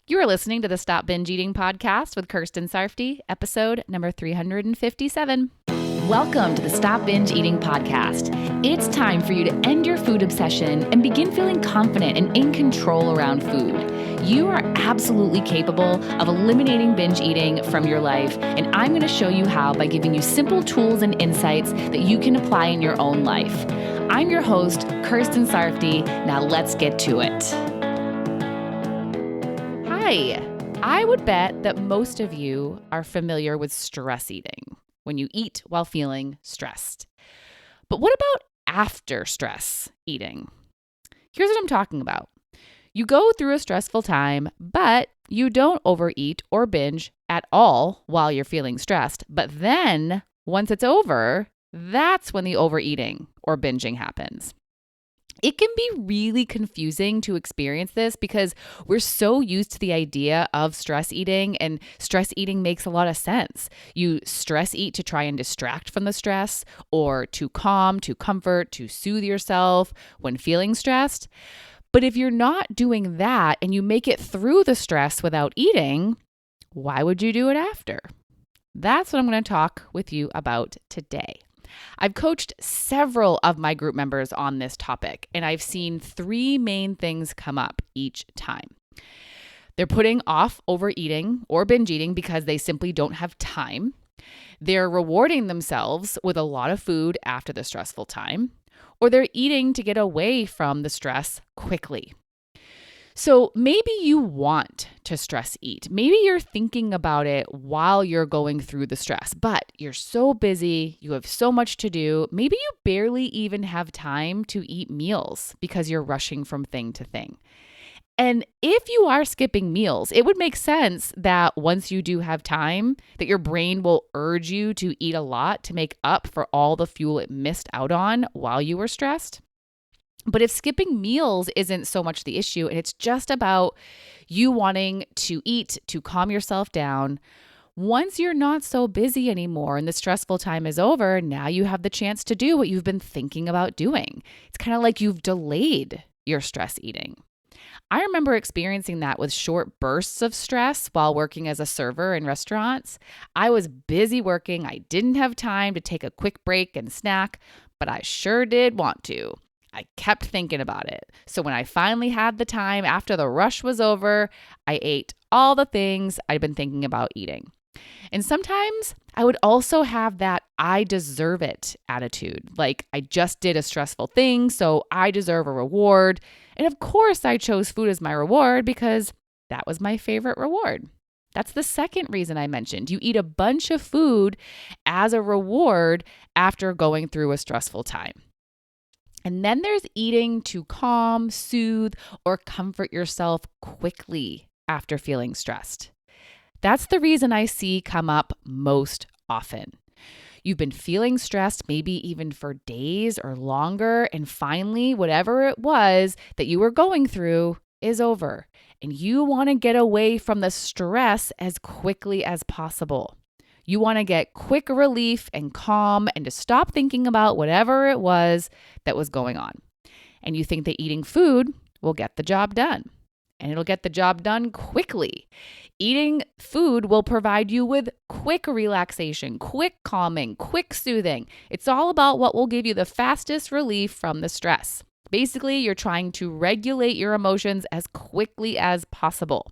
You are listening to the Stop Binge Eating podcast with Kirsten Sarfty, episode number 357. Welcome to the Stop Binge Eating podcast. It's time for you to end your food obsession and begin feeling confident and in control around food. You are absolutely capable of eliminating binge eating from your life, and I'm going to show you how by giving you simple tools and insights that you can apply in your own life. I'm your host, Kirsten Sarfty. Now let's get to it. Hi, I would bet that most of you are familiar with stress eating, when you eat while feeling stressed. But what about after stress eating? Here's what I'm talking about. You go through a stressful time, but you don't overeat or binge at all while you're feeling stressed. But then, once it's over, that's when the overeating or binging happens. It can be really confusing to experience this because we're so used to the idea of stress eating, and stress eating makes a lot of sense. You stress eat to try and distract from the stress, or to calm, to comfort, to soothe yourself when feeling stressed. But if you're not doing that and you make it through the stress without eating, why would you do it after? That's what I'm going to talk with you about today. I've coached several of my group members on this topic, and I've seen three main things come up each time. They're putting off overeating or binge eating because they simply don't have time. They're rewarding themselves with a lot of food after the stressful time, or they're eating to get away from the stress quickly. So maybe you want to stress eat. Maybe you're thinking about it while you're going through the stress, but you're so busy, you have so much to do. Maybe you barely even have time to eat meals because you're rushing from thing to thing. And if you are skipping meals, it would make sense that once you do have time, that your brain will urge you to eat a lot to make up for all the fuel it missed out on while you were stressed. But if skipping meals isn't so much the issue, and it's just about you wanting to eat to calm yourself down, once you're not so busy anymore and the stressful time is over, now you have the chance to do what you've been thinking about doing. It's kind of like you've delayed your stress eating. I remember experiencing that with short bursts of stress while working as a server in restaurants. I was busy working. I didn't have time to take a quick break and snack, but I sure did want to. I kept thinking about it. So when I finally had the time after the rush was over, I ate all the things I'd been thinking about eating. And sometimes I would also have that I deserve it attitude. Like I just did a stressful thing, so I deserve a reward. And of course I chose food as my reward because that was my favorite reward. That's the second reason I mentioned. You eat a bunch of food as a reward after going through a stressful time. And then there's eating to calm, soothe, or comfort yourself quickly after feeling stressed. That's the reason I see come up most often. You've been feeling stressed maybe even for days or longer, and finally, whatever it was that you were going through is over, and you want to get away from the stress as quickly as possible. You want to get quick relief and calm and to stop thinking about whatever it was that was going on. And you think that eating food will get the job done. And it'll get the job done quickly. Eating food will provide you with quick relaxation, quick calming, quick soothing. It's all about what will give you the fastest relief from the stress. Basically, you're trying to regulate your emotions as quickly as possible.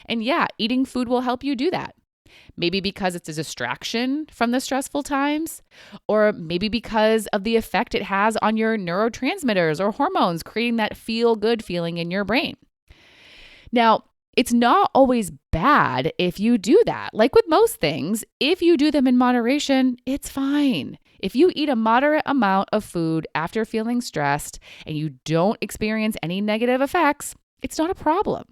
And yeah, eating food will help you do that. Maybe because it's a distraction from the stressful times, or maybe because of the effect it has on your neurotransmitters or hormones, creating that feel-good feeling in your brain. Now, it's not always bad if you do that. Like with most things, if you do them in moderation, it's fine. If you eat a moderate amount of food after feeling stressed and you don't experience any negative effects, it's not a problem.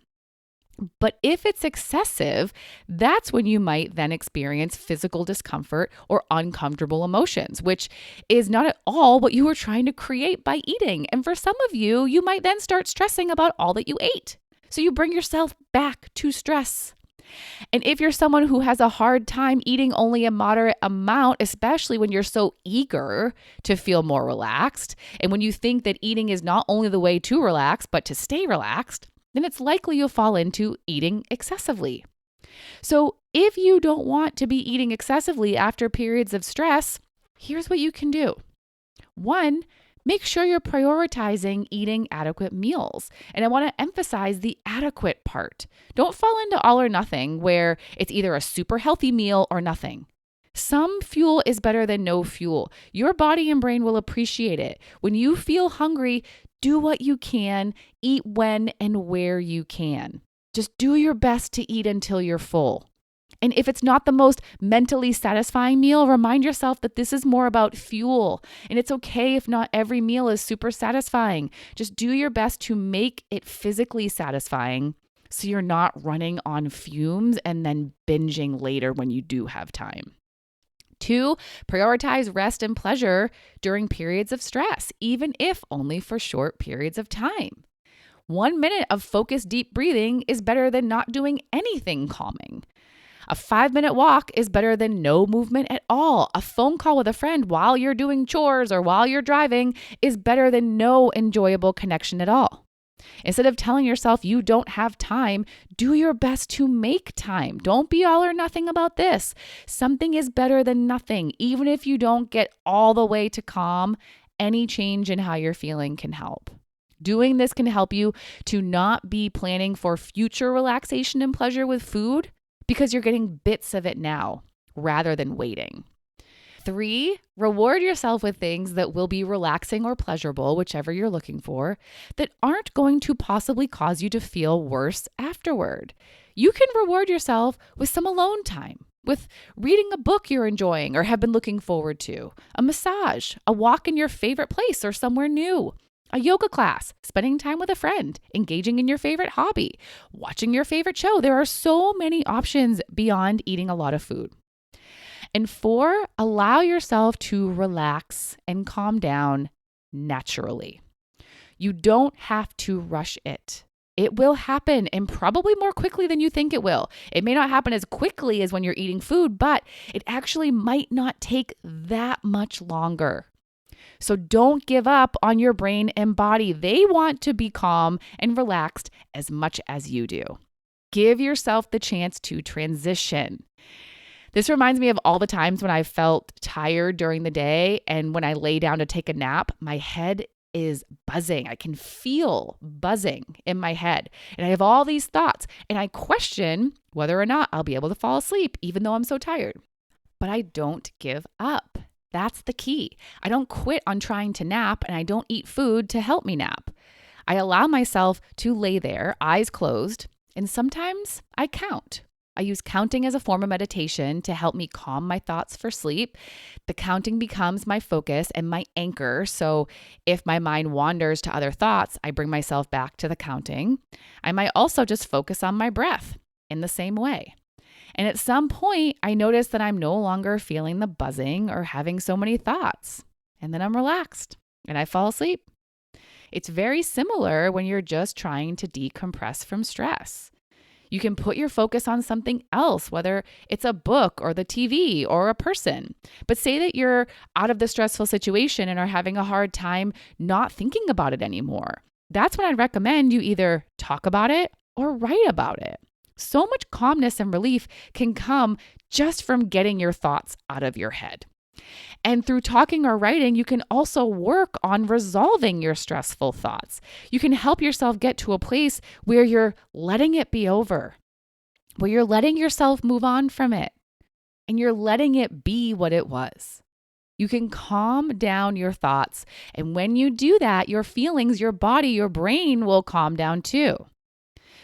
But if it's excessive, that's when you might then experience physical discomfort or uncomfortable emotions, which is not at all what you were trying to create by eating. And for some of you, you might then start stressing about all that you ate. So you bring yourself back to stress. And if you're someone who has a hard time eating only a moderate amount, especially when you're so eager to feel more relaxed, and when you think that eating is not only the way to relax, but to stay relaxed, then it's likely you'll fall into eating excessively. So if you don't want to be eating excessively after periods of stress, here's what you can do. 1, make sure you're prioritizing eating adequate meals. And I want to emphasize the adequate part. Don't fall into all or nothing where it's either a super healthy meal or nothing. Some fuel is better than no fuel. Your body and brain will appreciate it. When you feel hungry, do what you can, eat when and where you can. Just do your best to eat until you're full. And if it's not the most mentally satisfying meal, remind yourself that this is more about fuel. And it's okay if not every meal is super satisfying. Just do your best to make it physically satisfying so you're not running on fumes and then binging later when you do have time. 2, prioritize rest and pleasure during periods of stress, even if only for short periods of time. 1 minute of focused deep breathing is better than not doing anything calming. A 5-minute walk is better than no movement at all. A phone call with a friend while you're doing chores or while you're driving is better than no enjoyable connection at all. Instead of telling yourself you don't have time, do your best to make time. Don't be all or nothing about this. Something is better than nothing. Even if you don't get all the way to calm, any change in how you're feeling can help. Doing this can help you to not be planning for future relaxation and pleasure with food because you're getting bits of it now rather than waiting. 3, reward yourself with things that will be relaxing or pleasurable, whichever you're looking for, that aren't going to possibly cause you to feel worse afterward. You can reward yourself with some alone time, with reading a book you're enjoying or have been looking forward to, a massage, a walk in your favorite place or somewhere new, a yoga class, spending time with a friend, engaging in your favorite hobby, watching your favorite show. There are so many options beyond eating a lot of food. And 4, allow yourself to relax and calm down naturally. You don't have to rush it. It will happen, and probably more quickly than you think it will. It may not happen as quickly as when you're eating food, but it actually might not take that much longer. So don't give up on your brain and body. They want to be calm and relaxed as much as you do. Give yourself the chance to transition. This reminds me of all the times when I felt tired during the day, and when I lay down to take a nap, my head is buzzing. I can feel buzzing in my head, and I have all these thoughts, and I question whether or not I'll be able to fall asleep, even though I'm so tired. But I don't give up. That's the key. I don't quit on trying to nap, and I don't eat food to help me nap. I allow myself to lay there, eyes closed, and sometimes I count. I use counting as a form of meditation to help me calm my thoughts for sleep. The counting becomes my focus and my anchor. So if my mind wanders to other thoughts, I bring myself back to the counting. I might also just focus on my breath in the same way. And at some point, I notice that I'm no longer feeling the buzzing or having so many thoughts. And then I'm relaxed and I fall asleep. It's very similar when you're just trying to decompress from stress. You can put your focus on something else, whether it's a book or the TV or a person. But say that you're out of the stressful situation and are having a hard time not thinking about it anymore. That's when I'd recommend you either talk about it or write about it. So much calmness and relief can come just from getting your thoughts out of your head. And through talking or writing, you can also work on resolving your stressful thoughts. You can help yourself get to a place where you're letting it be over, where you're letting yourself move on from it, and you're letting it be what it was. You can calm down your thoughts. And when you do that, your feelings, your body, your brain will calm down too.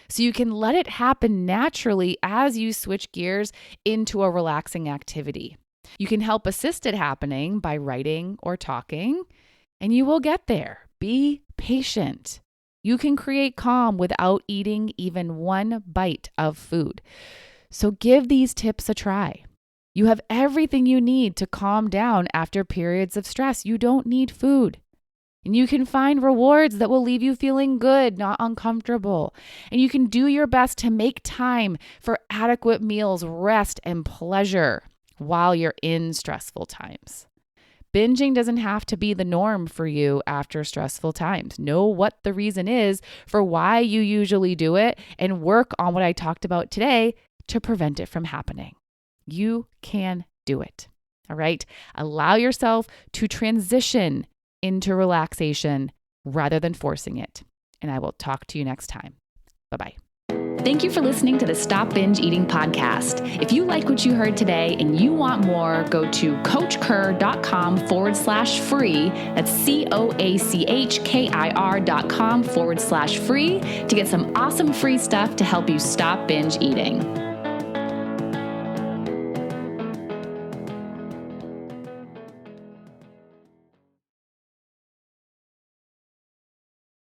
So you can let it happen naturally as you switch gears into a relaxing activity. You can help assist it happening by writing or talking, and you will get there. Be patient. You can create calm without eating even one bite of food. So give these tips a try. You have everything you need to calm down after periods of stress. You don't need food. And you can find rewards that will leave you feeling good, not uncomfortable. And you can do your best to make time for adequate meals, rest, and pleasure while you're in stressful times. Binging doesn't have to be the norm for you after stressful times. Know what the reason is for why you usually do it and work on what I talked about today to prevent it from happening. You can do it. All right. Allow yourself to transition into relaxation rather than forcing it. And I will talk to you next time. Bye-bye. Thank you for listening to the Stop Binge Eating podcast. If you like what you heard today and you want more, go to coachkir.com/free. That's COACHKIR.com/free to get some awesome free stuff to help you stop binge eating.